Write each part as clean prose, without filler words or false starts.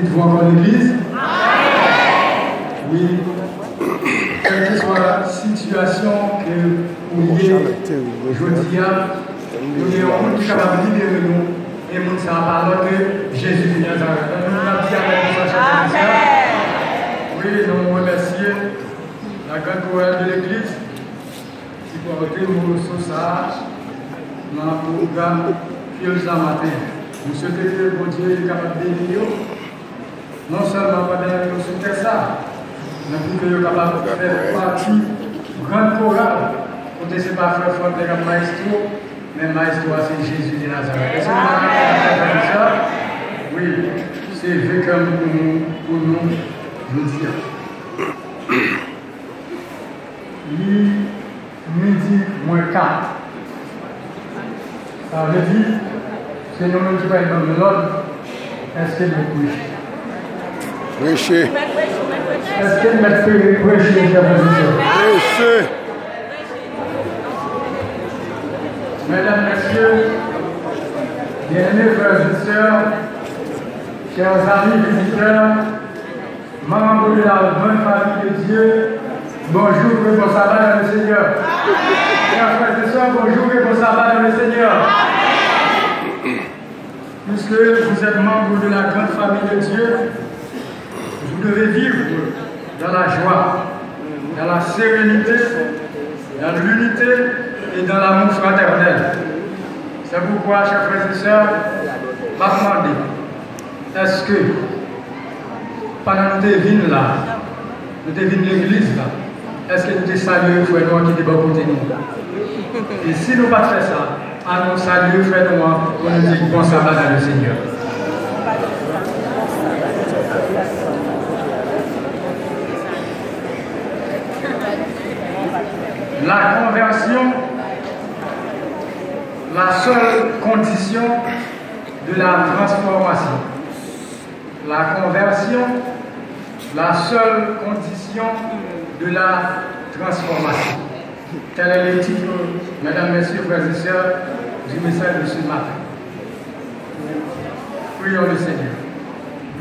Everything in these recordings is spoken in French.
Dites-vous encore l'église? Oui. Quelle que soit la situation que vous voyez, je dis, nous avons qui capable de libérer nous et nous savons parler que Jésus de Nazareth. Nous avons dit avec nous, oui, nous remercions la grande chorale de l'église qui porte nous sur ça dans le programme Fios la matin. Nous souhaitons que bon Dieu est capable de bénir. Non seulement pendant que nous souhaitons ça, mais pour que nous soyons capables de faire partie de grande chorale. Pour ne pas faire fort de maestro, mais maestro c'est Jésus de Nazareth. Est-ce que vous avez ça? Oui, c'est vrai comme pour nous, je veux dire. Midi moins 4. Ça veut dire, c'est nous qui va dans l'ordre. Est-ce que nous prêchons? Prêcher. Est-ce que nous prêchons, chers frères et sœurs? Prêcher. Mesdames, Messieurs, bien-aimés frères et sœurs, chers amis visiteurs, membres de la bonne famille de Dieu, bonjour et bon sabbat dans le Seigneur. Chers frères et sœurs, bonjour et bon sabbat dans le Seigneur. Puisque vous êtes membres de la grande famille de Dieu, vous devez vivre dans la joie, dans la sérénité, dans l'unité et dans l'amour fraternel. C'est pourquoi, chers frères et sœurs, m'a demandé, est-ce que, pendant que nous devons là, nous devons l'église là, est-ce que nous devons saluer les frères noirs qui sont de côté nous? Et si nous ne pas faire ça, allons saluer les frères noirs pour nous dire bon sabbat dans le Seigneur. La conversion, la seule condition de la transformation. La conversion, la seule condition de la transformation. Tel est le titre, mesdames, messieurs, frères et sœurs, du message de ce matin. Prions le Seigneur.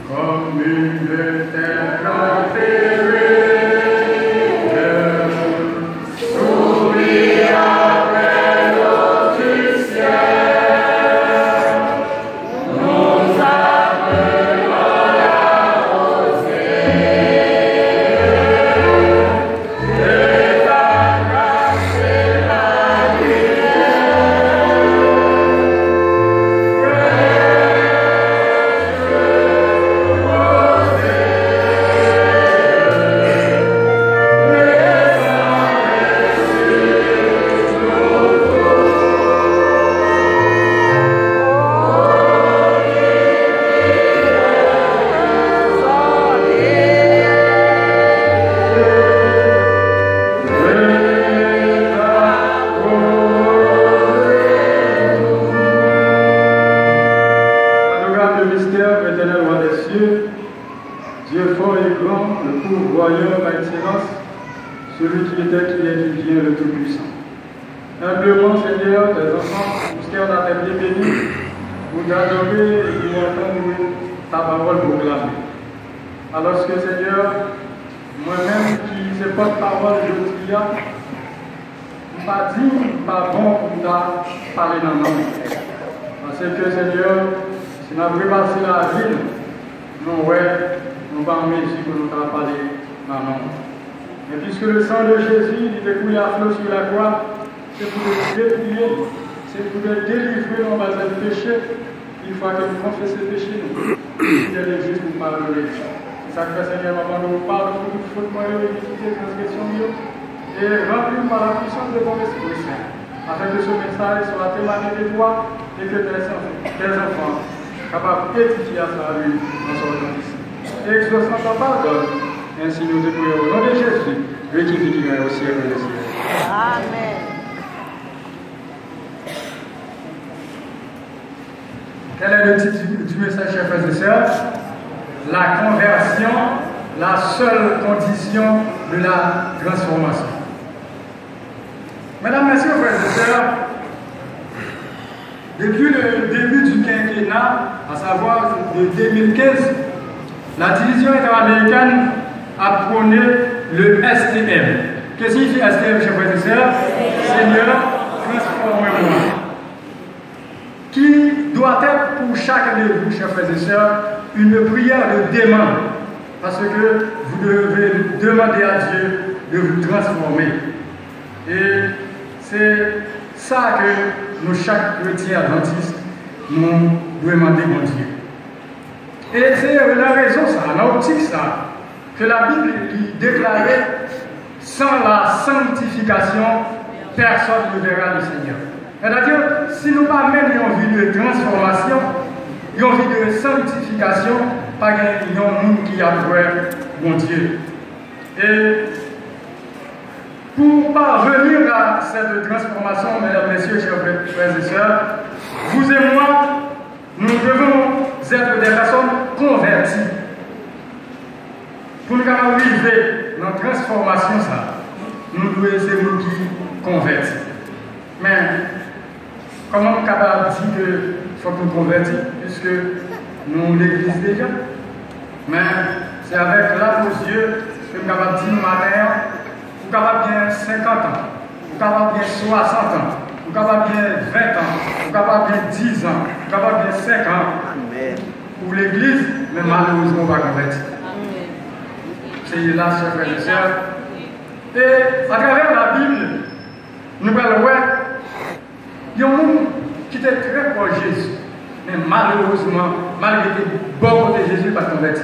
Comme une terre enterrée. Quel est le titre du message, chers frères et sœurs? La conversion, la seule condition de la transformation. Mesdames, messieurs, frères et sœurs, depuis le début du quinquennat, à savoir de 2015 La division interaméricaine a prôné le STM. Qu'est-ce que signifie STM, chers frères et sœurs? Seigneur, transforme-moi. Qui doit être pour chacun de vous, chers frères et sœurs, une prière de demande. Parce que vous devez demander à Dieu de vous transformer. Et c'est ça que nous, chaque chrétien adventiste, nous devons demander mon Dieu. Et c'est la raison, ça, l'optique, ça, que la Bible déclarait sans la sanctification, personne ne verra le Seigneur. C'est-à-dire, si nous pas même une vie de transformation, une vie de sanctification, pas un monde qui a trouvé mon Dieu. Et pour parvenir à cette transformation, mesdames, messieurs, chers frères et sœurs, vous et moi, nous devons être des personnes converties. Pour nous arriver dans la transformation, ça, nous devons être nous qui convertis. Mais comment on est capable de dire qu'il faut que nous convertissions, puisque nous l'église déjà? Mais c'est avec là aux yeux que nous sommes capables de dire matin, nous sommes capables de bien 50 ans, nous sommes capables de bien 60 ans, nous sommes capables de bien 20 ans, nous sommes capables de bien 10 ans, nous sommes capables de bien 5 ans. Pour l'église, mais malheureusement, on va convertir. C'est là, chers frères et sœurs. Et à travers la Bible, nous allons voir, il y a un monde qui était très proche de Jésus, mais malheureusement, malgré que beaucoup de Jésus pas converti.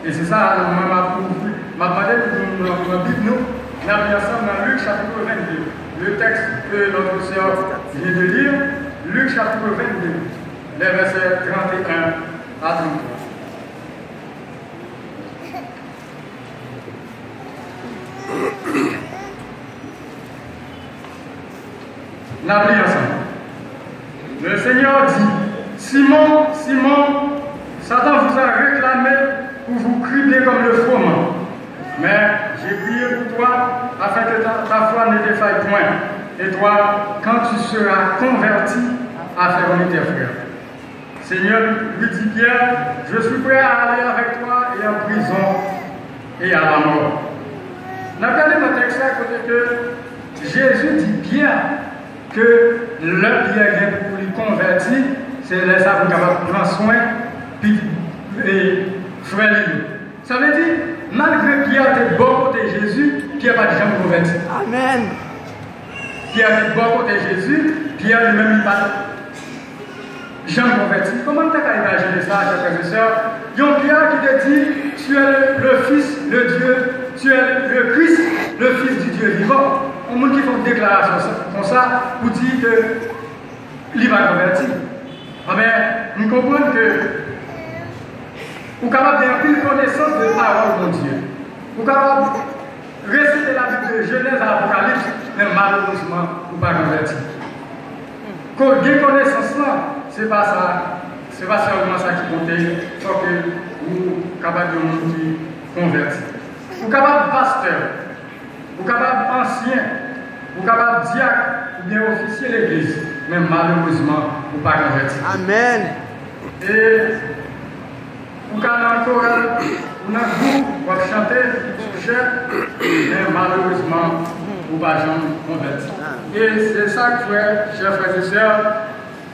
Et c'est ça, ma demandé pour nous Bible, nous avons ensemble dans Luc chapitre 22. Le texte que notre sœur vient de lire, Luc chapitre 22, les versets 31 à 33. Nous avons ensemble. Le Seigneur dit, Simon, Simon, Satan vous a réclamé pour vous cribler comme le froment. Mais j'ai prié pour toi afin que ta foi ne défaille point. Et toi, quand tu seras converti, affermis tes frères. Seigneur lui dit Pierre, je suis prêt à aller avec toi et en prison et à la mort. Nous avons regardé notre texte à côté que Jésus dit bien que le Pierre pour lui convertir, c'est les âmes capables de prendre soin et frère lui. Ça veut dire, malgré Pierre était bon côté Jésus, Pierre n'a pas jamais converti. Amen. Pierre était bon côté Jésus, Pierre lui-même il pas jamais converti. Comment tu as imaginé ça, chers frères et sœurs? Il y a un Pierre qui te dit, tu es le Fils, le Dieu, tu es le Christ, le Fils du Dieu vivant. On monde qui font une déclaration comme ça pour dire qu'il va convertir. Mais nous comprenons que vous êtes capable d'avoir une connaissance de la parole de Dieu. Vous êtes capable de réciter la Bible de Genèse à l'Apocalypse, mais malheureusement, vous ne pas convertir. Quand vous connaissance là, ce n'est pas ça. Ce n'est pas seulement ça qui compte. Il faut que vous soyez capable de monde qui convertir. Vous êtes capable de pasteur. Vous êtes capable d'ancien. Vous êtes capable de diacre ou bien officier de l'église. Mais malheureusement, vous ne pas convertir. Amen. Et vous êtes en chorale, vous êtes groupe, vous allez chanter, mais malheureusement, vous ne pas jamais convertir. Et c'est ça que chers frères et sœurs,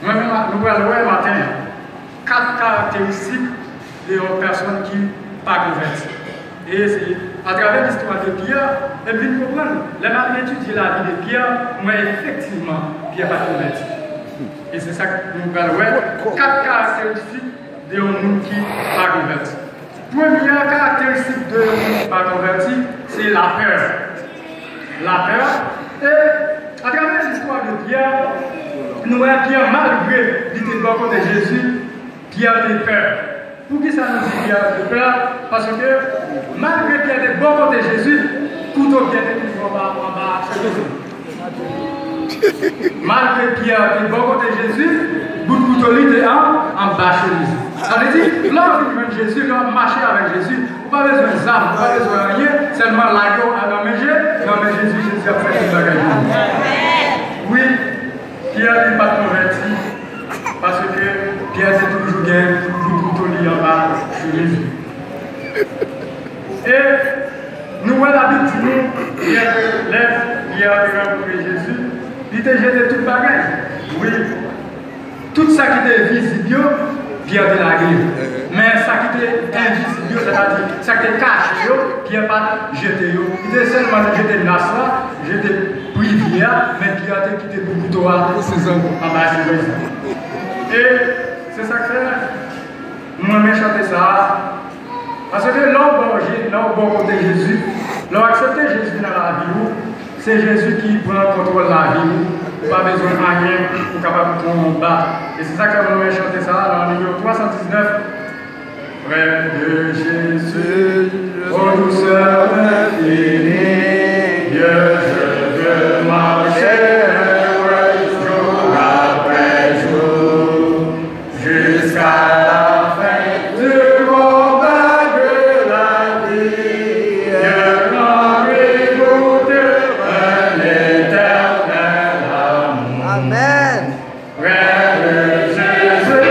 moi-même, nous allons voir matin 4 caractéristiques de personnes qui ne sont pas converties. Et c'est à travers l'histoire de Pierre, et puis nous comprenons, les gens étudier la vie de Pierre, mais effectivement, Pierre n'est pas converti. Et c'est ça que nous allons voir 4 caractéristiques de monde qui n'est pas converti. Première caractéristique de monde qui n'est pas converti, c'est la peur. La peur. Et à travers l'histoire de Pierre, nous voyons Pierre, malgré l'idée de Jésus, Pierre a peur. Pour qui ça nous dit Pierre a peur? Parce que malgré Pierre était bon côté Jésus, couteau Pierre était toujours en bas chez Jésus. Malgré Pierre était bon côté Jésus, bout de couteau était en bas chez Jésus. Ça veut dire, lorsque vous venez Jésus, lorsque vous marchez avec Jésus, vous n'avez pas besoin d'armes, vous n'avez pas besoin de rien, seulement l'agneau à l'hommage, non mais Jésus a fait tout bagage. Oui, Pierre n'est pas converti, parce que Pierre c'est toujours bien, vous couteau en bas chez Jésus. Et nous, la Bible dit nous, il y a pour Jésus, il était jeté toute bagage. Oui. Tout ça qui était visible, Pierre de la guerre. Mais ça qui était invisible, c'est-à-dire ça qui était caché, Pierre pas jeté. Il était seulement jeté de Nasra, jeté privé, mais Pierre a quitté pour couteau en bas de Et c'est ça que c'est. Moi, je chanté ça. Parce que l'homme bon côté Jésus, l'homme accepté Jésus dans la vie, c'est Jésus qui prend le contrôle de la vie. Pas besoin de rien pour capable de combattre. Et c'est ça que nous allons chanter ça dans le numéro 319. Près de Jésus, ô douceur infinie, Dieu, je veux marcher jour après jour, jusqu'à la fin du combat de la vie. Dieu m'en écoute un éternel amour. Amen. Près de Jésus,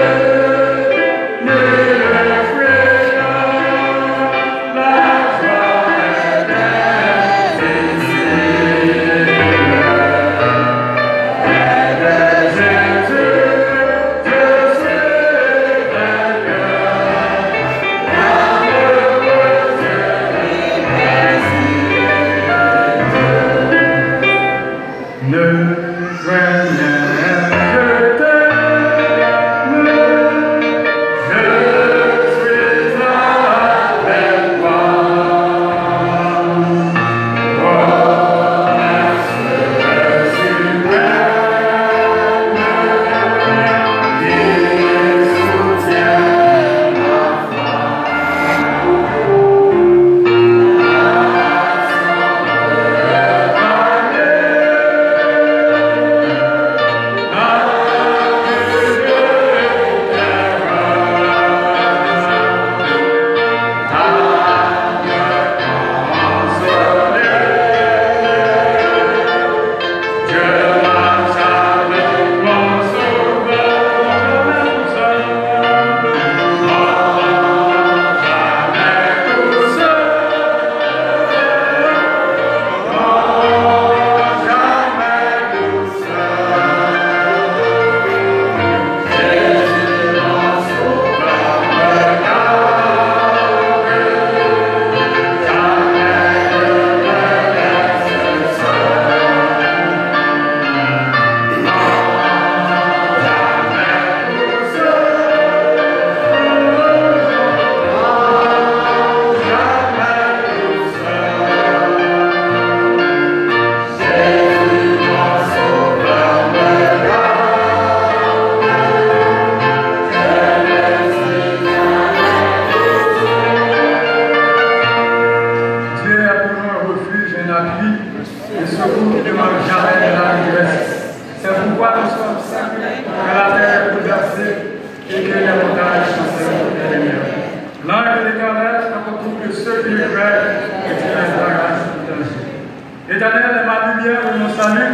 L'Éternel est ma lumière et mon salut.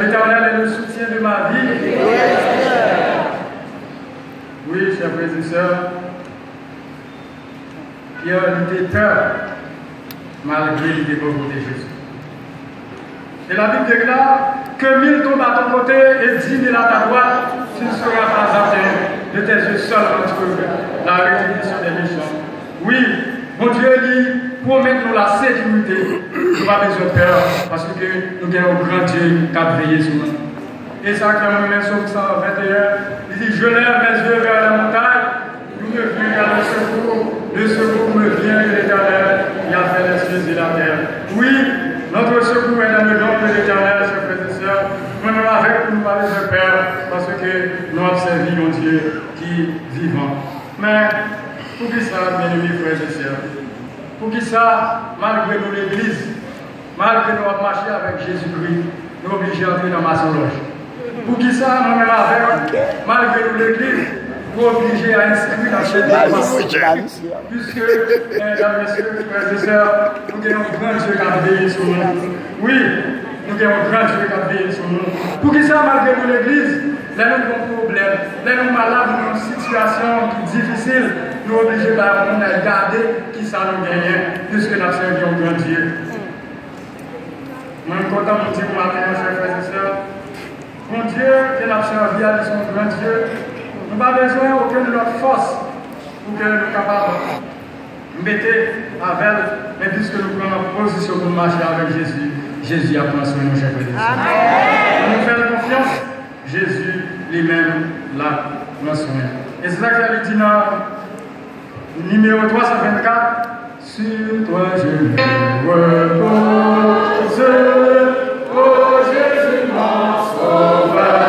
L'Éternel est le soutien de ma vie. Oui, chers frères et sœurs, Pierre était peur malgré les développements de Jésus. Et la Bible déclare que 1000 tombent à ton côté et 10 000 à ta droite, tu ne seras pas atteint de tes yeux seuls entre la rétribution des méchants. Oui, mon Dieu dit, pour mettre nous la sécurité, nous n'avons pas besoin de peur, parce que nous avons un grand Dieu qui a veillé sur nous. Et ça, quand on met sur 121, il dit, je lève mes yeux vers la montagne, nous me vient vers le secours me vient de l'Éternel, il a fait les cieux et la terre. Oui, notre secours est dans le nom de l'Éternel, chers frères et sœurs. Nous n'avons avec nous pas besoin de peur, parce que nous avons servi mon Dieu qui est vivant. Mais, pour qui ça, bien-aimés frères et sœurs? Pour qui ça, malgré nous l'Église, malgré nous avons marché avec Jésus-Christ, nous sommes obligés d'entrer dans ma loge. Pour qui ça, nous-mêmes avec, malgré nous l'Église, nous sommes obligés à inscrire dans cette Église. Puisque, mesdames, messieurs, frères et sœurs, nous avons un grand Dieu qui a veillé sur nous. Oui, nous avons un grand Dieu qui a veillé sur nous. Pour qui ça, malgré nous l'Église, là nous avons un problème Là, nous malades, dans une situation qui est difficile, nous obligés de garder qui ça nous gagne, puisque nous servons un grand Dieu. Je suis content de dire matin, chers frères et sœurs, mon Dieu, que nous servi à son grand Dieu, nous n'avons pas besoin d'aucune de notre force pour que nous soyons capables de mettre avec, mais puisque nous prenons position pour marcher avec Jésus, Jésus a pris soin de nous, chers frères et sœurs. Nous faisons confiance, Jésus lui-même l'a pris soin. Et c'est ça qu'elle dit dans le numéro 324, sur toi je me repose, oh Jésus mon sauveur.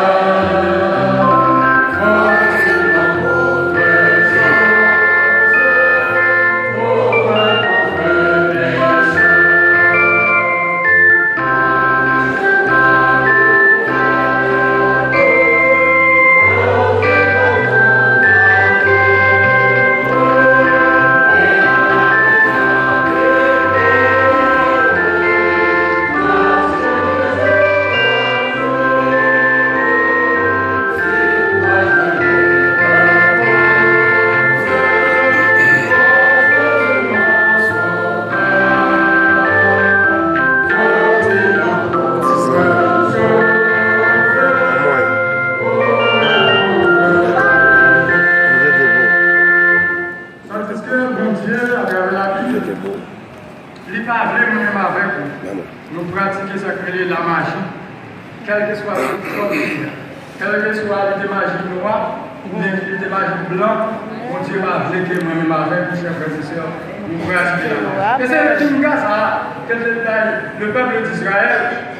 Le peuple d'Israël,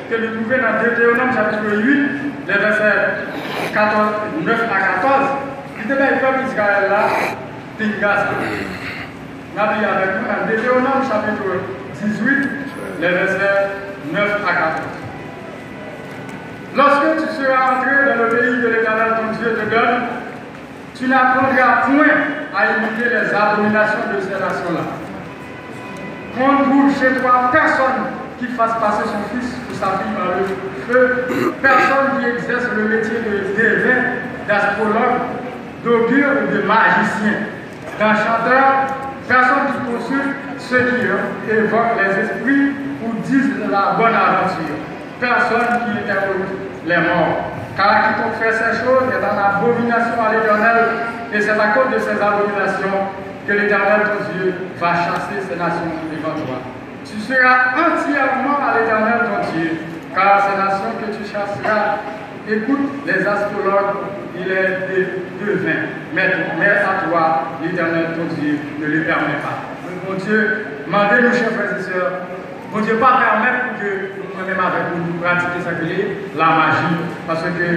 que nous trouvons dans Deutéronome chapitre 8, les versets 9 à 14, il était le peuple d'Israël là, Pingas. Nous avons avec nous dans Deutéronome chapitre 18, les versets 9 à 14. Lorsque tu seras entré dans le pays que l'Éternel ton Dieu te donne, tu n'apprendras point à imiter les abominations de ces nations-là. Qu'on trouve chez toi personne qui fasse passer son fils ou sa fille par le feu, personne qui exerce le métier de devin, d'astrologue, d'augure ou de magicien, d'enchanteur, personne qui consulte ceux qui évoquent les esprits ou disent la bonne aventure, personne qui interroge les morts. Car quiconque fait ces choses est en abomination à l'Éternel, et c'est à cause de ces abominations que l'Éternel ton Dieu va chasser ces nations devant toi. Tu seras entièrement à l'Éternel ton Dieu, car ces nations que tu chasseras écoutent les astrologues et les devins. Mais à toi, l'Éternel ton Dieu ne le permet pas. Mon Dieu, demandez-nous, chers frères et sœurs, mon Dieu, pas permettre que nous-mêmes avec nous pratiquions ça, la magie, parce que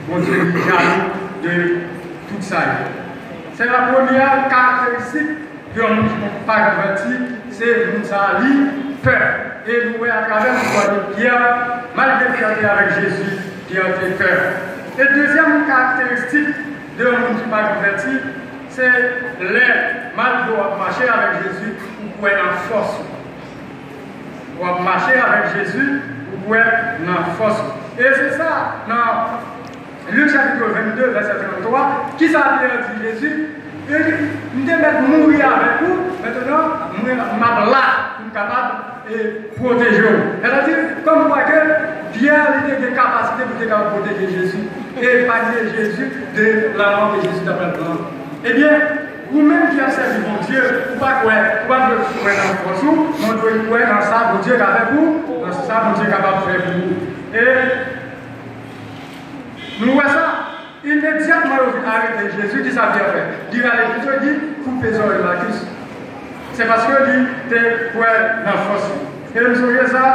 mon Dieu est jaloux de tout ça. C'est la première caractéristique d'un monde qui n'est pas converti, c'est nous avons peur. Et nous voyons à travers le Pierre, malgré qu'il était avec Jésus, qui a été peur. Et deuxième caractéristique d'un monde qui n'est pas converti, c'est les malgré marcher avec Jésus, vous pouvez en force. Vous marcher avec Jésus, vous pouvez en force. Et c'est ça, dans Luc chapitre 22, verset 33, qui s'appelle Jésus, il dit, nous devons mourir avec vous, maintenant, nous sommes là, nous sommes capables de protéger vous. C'est-à-dire, comme vous voyez que Pierre a des capacités pour protéger Jésus et épargner Jésus de la mort que Jésus t'a fait. Eh bien, vous-même qui avez servi mon Dieu, vous ne pouvez pas croire dans le force, vous devez croire dans ça, mon Dieu est avec vous, dans ça, mon Dieu est capable de faire pour vous. Et nous voyons ça. Immédiatement, avec Jésus qui savait faire. Il a l'Écriture dit, vous faisons le Marcus. C'est parce que lui, était pour dans la force. Et nous voyons ça,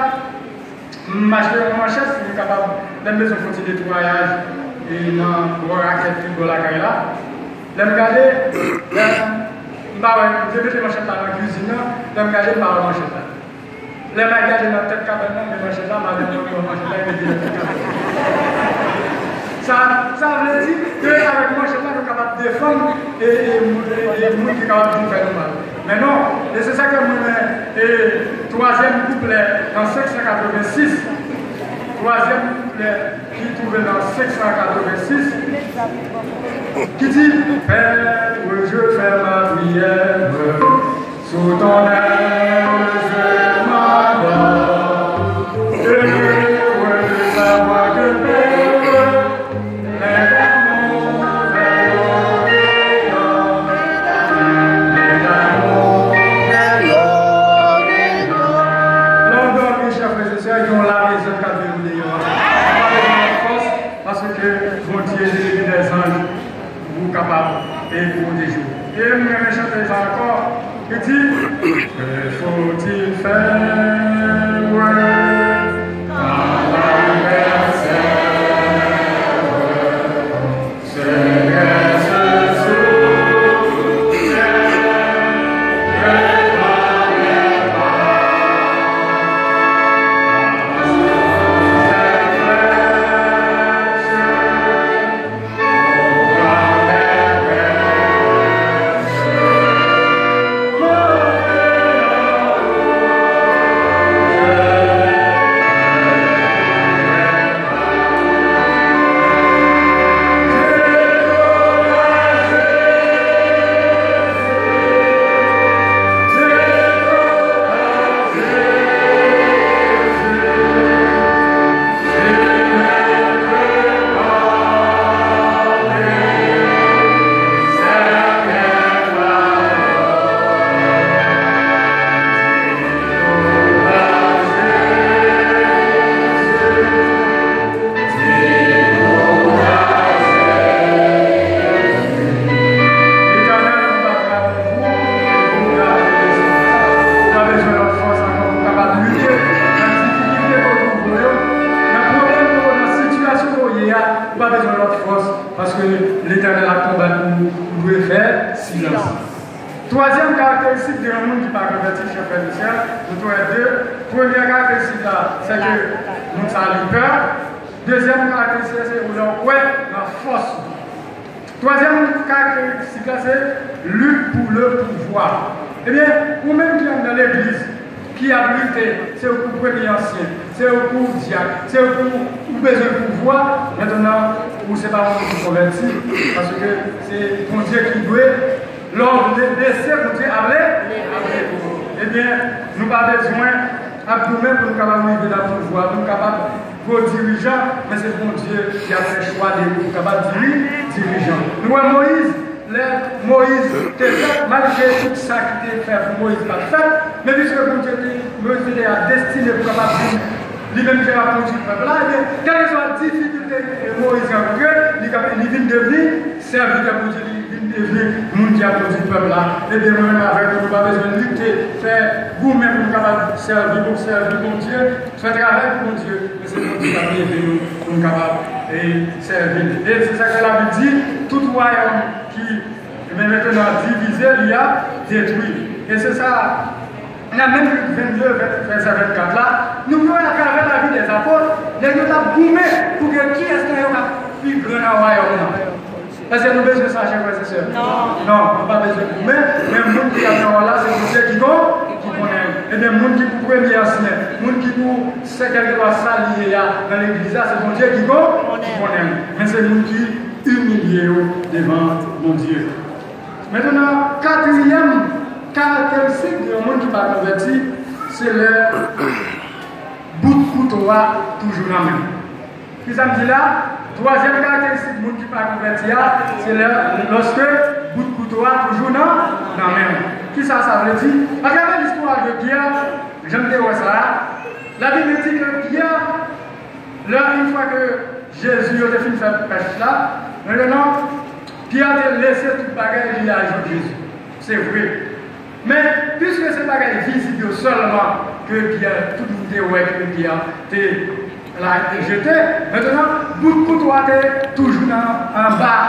m'acheter une manchette, c'est capable de mettre son petit nettoyage et dans le raquette qui est la caille là. Je me regarde, je mets les manchettes dans la cuisine, je me regarde par la manchette là. Je me regarde dans la tête cabane, les manchettes là, je me regarde dans la manchette là, ça veut dire qu'avec moi, je suis capable de défendre et nous qui capable de nous faire mal. Mais non, et c'est ça que nous et troisième couplet dans 586, troisième qui est trouvé dans 586, qui dit Père, je fais ma prière, sous ton aile je m'adore, et je veux savoir que Père, parce que mon Dieu, j'ai des anges, vous capables et pour des jours. Et je vais chanter ça encore. Il dit, que faut-il faire dans la personne, c'est qu'elle se souvient. Parce que l'Éternel a combattu, vous devez faire silence. Troisième caractéristique d'un monde qui n'est pas converti, chers frères et sœurs, nous avons deux. Première caractéristique, c'est que nous avons peur. Deuxième caractéristique, c'est que nous avons la force. Troisième caractéristique, c'est lutte pour le pouvoir. Eh bien, vous-même qui êtes dans l'église, qui a lutté, c'est au coup premier ancien, c'est au coup diacre, c'est au coup où besoin de pouvoir. Maintenant, vous ne savez pas vous convertir, parce que c'est mon Dieu qui doit, lors de laisser mon Dieu aller. Eh bien, nous n'avons pas besoin à nous-mêmes pour nous capables de vivre dans le pouvoir, nous capables vos dirigeants, mais c'est mon Dieu qui a fait le choix de nous capables de dirigeants. Nous, Moïse, Moïse, malgré tout ça qui était fait pour Moïse, pas fait, mais puisque mon Dieu a destiné pour capable de lui-même qui a conduit le peuple là, quelles sont les difficultés que Moïse a rencontrées, il vient devenir serviteur pour Dieu, il vient devenir monde qui a conduit le peuple là. Et bien, nous-mêmes, avec nous, pas besoin de lutter, faire vous-même pour capable de servir mon Dieu, faire travail pour mon Dieu, mais c'est mon Dieu qui a prié nous pour nous capables de servir. Et c'est ça que la Bible dit, tout royaume qui est maintenant divisé, il y a détruit. Et c'est ça. On a même 22, 24 là, nous voyons à travers la vie des apôtres, les nous avons boumé pour que qui est-ce qui a plus grand dans le royaume. Est-ce que nous avons besoin de ça, chers frères et sœurs? Non. Non, nous n'avons pas besoin de boumé, mais le monde qui est dans là, c'est pour ceux qui connaissent. Et bien, le monde qui pour premier ancien, le monde qui pour ce qu'elle doit s'allier dans l'église, c'est mon Dieu qui connaît. Mais c'est le monde qui humilié devant mon Dieu. Maintenant, quatrième caractéristique d'un monde qui n'est pas converti, c'est le bout de couteau toujours dans la main. Puis ça me dit là, troisième caractéristique du monde qui n'est pas converti, c'est lorsque bout de couteau toujours dans la main. Qui ça veut dire? Regardez l'histoire de Pierre, j'aime bien ça. La Bible dit que Pierre, une fois que Jésus a fini de faire pêche là, maintenant, Pierre a laissé toute bagaille et il a ajouté Jésus. C'est vrai. Mais puisque c'est bagaille visible seulement que Pierre, tout le monde que Pierre l'a jeté, maintenant, bout de couteau est toujours en bas,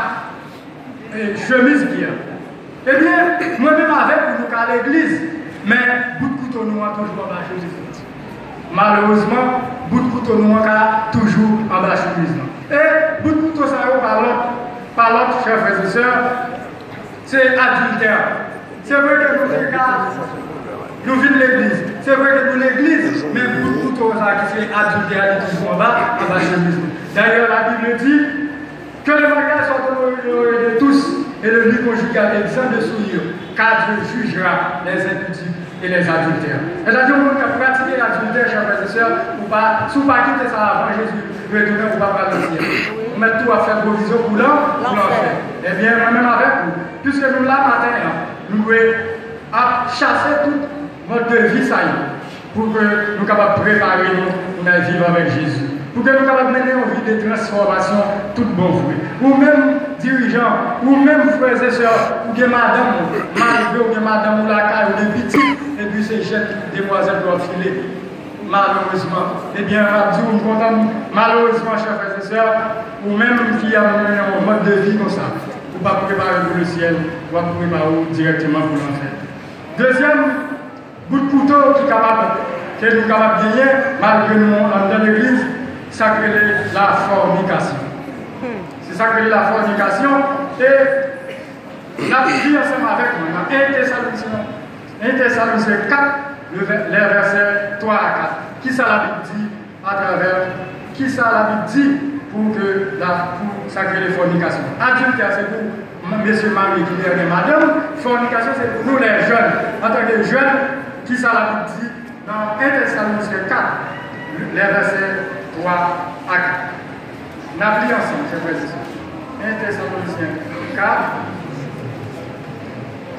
chemise Pierre. Eh bien, moi-même avec nous à l'église, mais bout de couteau nous a toujours en bas chemise. Malheureusement, bout de couteau nous a toujours en bas chemise. Et bout de couteau ça par l'autre, chers frères et sœurs, c'est adultère. C'est vrai que nous nous venons de l'église. C'est vrai que nous l'église, mais pour tout ça qui est adultère, qui sont en bas chemise. D'ailleurs, la Bible dit que le mariage soit de tous et le lit conjugal est exempt de souillure, car Dieu jugera les impudiques et les adultères. C'est-à-dire qu'on a pratiqué l'adultère, chers frères et sœurs, ou pas, si vous ne pas quitter ça avant Jésus, vous retournez pour pas parler de ciel. On met tout à faire provision pour l'enfer. Eh bien, moi-même avec vous, puisque nous là matin, nous devons chasser tout mode de vie, ça y est, pour que nous soyons capables de préparer nous pour vivre avec Jésus. Pour que nous soyons capables de mener une vie de transformation, tout bon fruit. Ou même dirigeants, ou même frères et sœurs, ou bien madame, ou bien madame, ou la caille, ou des petits, et puis ces jeunes demoiselles doivent filer. Malheureusement, eh bien, on dit, malheureusement, chers frères et sœurs, ou même qui a un mode de vie comme ça, ou pas préparer pour le ciel, ou pas préparer directement pour l'enfer. Deuxième bout de couteau qui est capable, que nous sommes capables de gagner, malgré nous dans l'église, c'est la fornication. C'est ça que la fornication. Et la vie ensemble avec nous, dans 1 Thessaloniciens 4, les versets 3 à 4. Qui ça la Bible dit à travers, qui ça la Bible dit pour sacrer les fornications? Adultère, c'est pour messieurs, maris, qui et madame. Fornication, c'est pour nous les jeunes. En tant que jeunes, qui ça la Bible dit dans 1 Thessaloniciens 4, les versets 3 à 4. N'appliquons ensemble, chers frères et sœurs. 1 Thessaloniciens 4.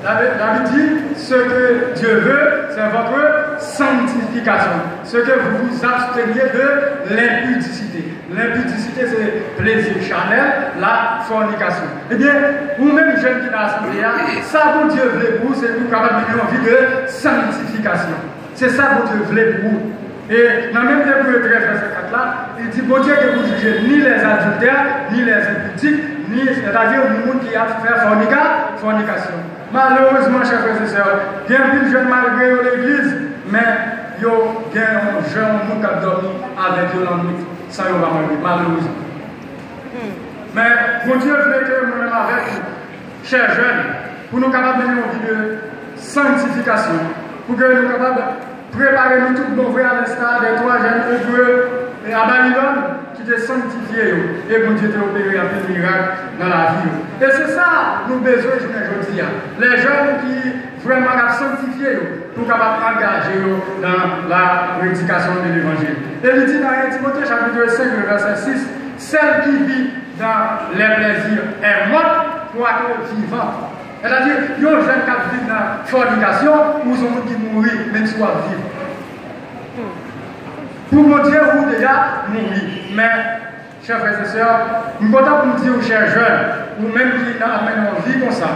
La Bible dit, ce que Dieu veut, c'est votre sanctification. Ce que vous vous absteniez de l'impudicité. L'impudicité, c'est plaisir charnel, la fornication. Eh bien, vous-même, jeunes qui dans l'assemblée, ça, vous Dieu voulait pour vous, c'est vous capable de vivre une vie de sanctification. C'est ça que Dieu voulait pour vous. Et dans le même Hébreux 13, verset 4 là, il dit, bon Dieu, que vous jugez ni les adultères, ni les impudiques, ni, c'est-à-dire le monde qui a fait fornication. Malheureusement, chers frères et sœurs, il y a un peu de jeunes malgré l'église, mais il y a un jeune monde qui a dormi avec eux dans le mythe, sans y avoir malheureusement. Mais bon Dieu voulait que nous-mêmes avec vous, chers jeunes, pour nous capables de vivre une vie de sanctification, pour que nous soyons capables de préparer nous tout bon vrai à l'instar des 3 jeunes hébreux à Babylone qui étaient sanctifiés et bon Dieu t'a opéré un peu de miracle dans la vie. Et c'est ça nous besoin aujourd'hui. Les jeunes qui vraiment sanctifiés pour capables d'engager dans la prédication de l'évangile. Et il dit dans 1 Timothée chapitre 5, verset 6, celle qui vit dans les plaisirs est morte pour être vivante. C'est-à-dire, il y a un jeune qui vit dans la fornication ou ils ont qui mourir, même si on vivre. Pour mon Dieu, vous déjà mourir. Mais, chers frères et sœurs, je suis content pour nous dire aux chers jeunes, ou même qui amènent une vie comme ça,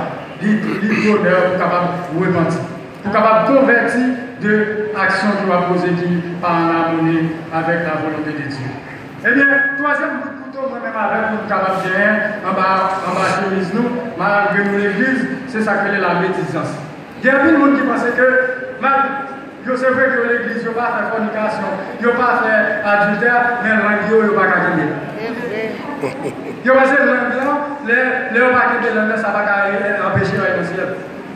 l'honneur pour capable de repentir, pour capable de convertir de l'action qui va poser qui par en harmonie avec la volonté de Dieu. Eh bien, troisième coup de couteau, moi-même avec nous, capable de gagner, en bas chemise nous, malgré nous l'église, c'est ça que la médisance. Il y a beaucoup de monde qui pense que, c'est vrai que l'église n'a pas fait fornication, n'a pas fait adultère, mais l'angle n'a pas gagné. Il y a pas de l'angle, les n'a pas gagné, ça va pas empêcher le ciel.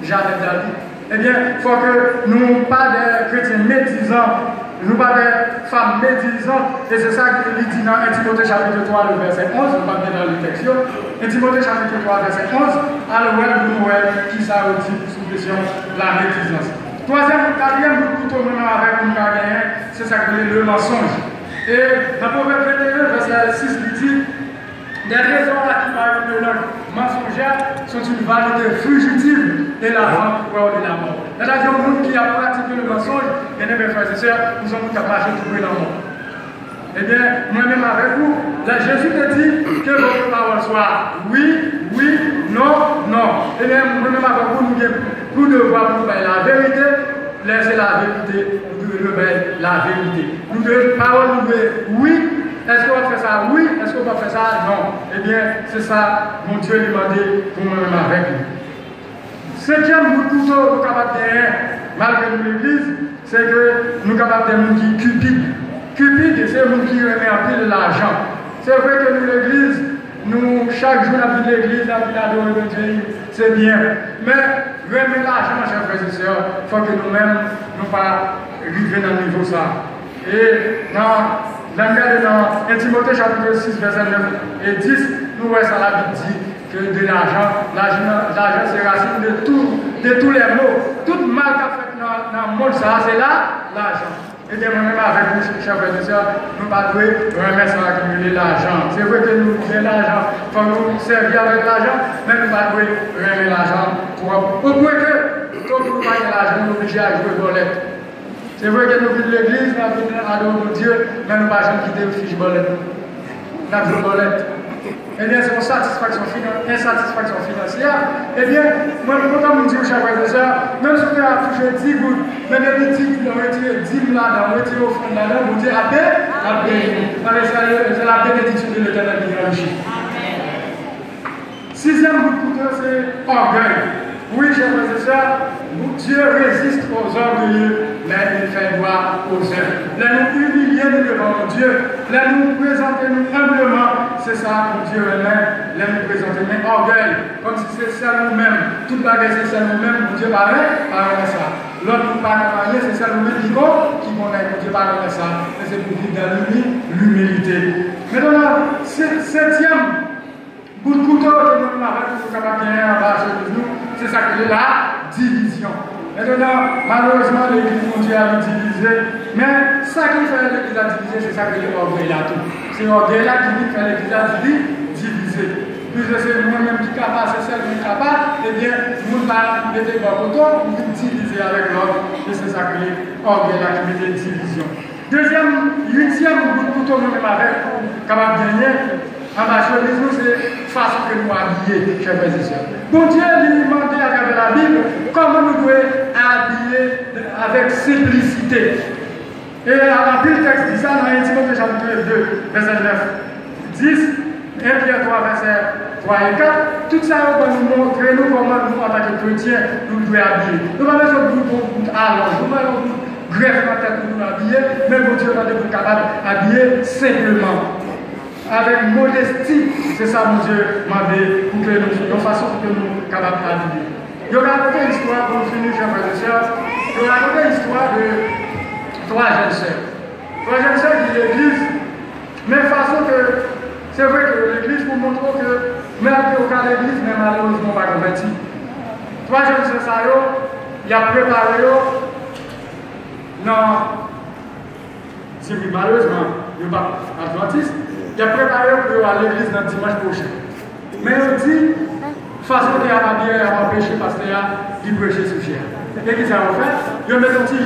Jamais de la vie. Eh bien, il faut que nous pas des chrétiens médisants. Nous pas des femmes médisantes, et c'est ça qu'il dit dans 1 Timothée chapitre 3, le verset 11, on va bien dans le texte. 1 Timothée chapitre 3, verset 11, alors nous qui ça dit sous question la médisance. Quatrième couteau avec nous c'est ça que le mensonge. Et dans Proverbe 21, verset 6, il dit, des raisons qui parlent de l'homme mensongère sont une vanité fugitive et la vente pour de la mort. C'est-à-dire, le monde qui a pratiqué le mensonge, et mes frères et sœurs, nous avons marché tout dans la mort. Eh bien, moi-même avec vous, Jésus te dit que votre parole soit oui, oui, non, non. Eh bien, moi-même avec vous, nous devons faire la vérité, laisser la vérité, nous devons faire la vérité. Nous devons parole, nous devons oui. Est-ce qu'on va faire ça? Oui. Est-ce qu'on va faire ça? Non. Eh bien, c'est ça, mon Dieu demandé pour moi-même avec nous. Septième coup de couteau, nous sommes capables de rien, malgré nous l'église, c'est que nous sommes capables de nous qui cupides. Cupide, c'est nous qui remet en pile l'argent. C'est vrai que nous l'église, nous, chaque jour, la vie de l'église, la vie d'adorer de Dieu, c'est bien. Mais remettre l'argent, chers frères et sœurs, il faut que nous-mêmes, nous ne pas arriver dans le niveau ça. Et dans 1 Timothée chapitre 6, verset 9 et 10, nous voyons ça la Bible dit que de l'argent c'est racine de tous les maux. Tout mal qu'a fait dans le monde, ça, c'est là, l'argent. Et bien, moi-même, avec vous, chers frères et sœurs, nous ne pouvons pas remettre ça accumuler l'argent. C'est vrai que nous avons l'argent, il faut nous servir avec l'argent, mais nous ne pouvons pas remettre l'argent propre. Au point que, quand nous avons l'argent, nous sommes obligés à jouer bolette. C'est vrai que nous venons de l'église, nous venons adorer Dieu, mais nous ne pouvons pas quitter le fiche bolette. Nous avons bolette. Eh bien, c'est une insatisfaction financière. Eh bien, moi, je peux me dire, chers frères et sœurs, même si on a touché 10 gouttes, même si on a retiré 10 000 là-dedans, on a retiré au fond là-dedans, vous dites, c'est la bénédiction de l'Éternel qui enrichit. Sixième bout de couteau, c'est orgueil. Oui, chers frères et sœurs, Dieu résiste aux orgueilleux, mais il fait droit aux humbles. Là, nous humilier devant Dieu, là, nous présenter nous humblement, c'est ça pour Dieu même, là, nous présenter mais orgueil, comme si c'est ça nous-mêmes, toute la vie c'est ça nous-mêmes, pour Dieu paraît ça. L'autre nous parle de c'est ça nous-mêmes qui connaît, pour Dieu paraît ça, et c'est pour vivre dans l'humilité. Maintenant, septième bout de couteau que nous avons pour capables de en bas chez nous, c'est ça que la division. Maintenant, malheureusement, l'église mondiale a divisé, mais ça qui fait l'église a divisé, c'est ça que l'orgueil là tout. C'est l'orgueil là qui fait l'église a divisé. Puisque c'est moi-même qui est capable, c'est celle qui est capable, eh bien, nous allons mettre le couteau pour diviser avec l'autre, et c'est ça que l'orgueil là qui met les divisions. Huitième bout de couteau, nous-mêmes avec, capable de gagner. En maçonnisme, c'est façon que nous habiller, chers frères et sœurs. Bon Dieu lui demandait à travers la Bible comment nous devons habiller avec simplicité. Et à la Bible, le texte dit ça dans 1 Timothée chapitre 2, verset 9, 10, 1 Pierre 3, verset 3 et 4. Tout ça va nous montrer nous comment nous, en tant que chrétiens, nous devons habiller. Nous n'avons pas besoin de nous allons, nous n'avons pas greffe dans la tête pour nous habiller, mais bon Dieu va être capable d'habiller simplement. Avec modestie, c'est ça mon Dieu m'a dit pour que nous soyons façon pour que nous soyons capables d'habiller. Je vais raconter l'histoire pour finir, chers frères et sœurs. Je vais raconter l'histoire de 3 jeunes sœurs. 3 jeunes sœurs qui l'église, mais façon que c'est vrai que l'église vous montre que même au cas de l'église, mais malheureusement pas converti. 3 jeunes sœurs, ça y a préparé non, c'est malheureusement, il n'y a pas adventiste. Il a préparé pour aller à l'église dans le dimanche prochain. Mais on dit, façon de habiller à empêcher parce qu'il y a du prêcher sous chair. Et qu'est-ce qu'ils ont fait? Ils mettent un petit,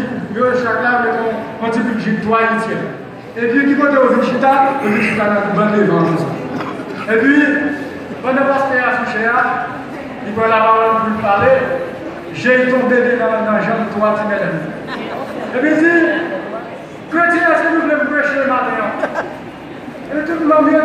chaque là, un petit budget 3 litres. Et puis, qui compte au Vichita dans le banc des vents. Et puis, pendant que pasteur a sous chair, il prend la parole pour lui parler. J'ai tombé dans la jambe 3 timètres. Et puis, il dit, chrétien, si vous voulez me prêcher maintenant. Et tout le monde vient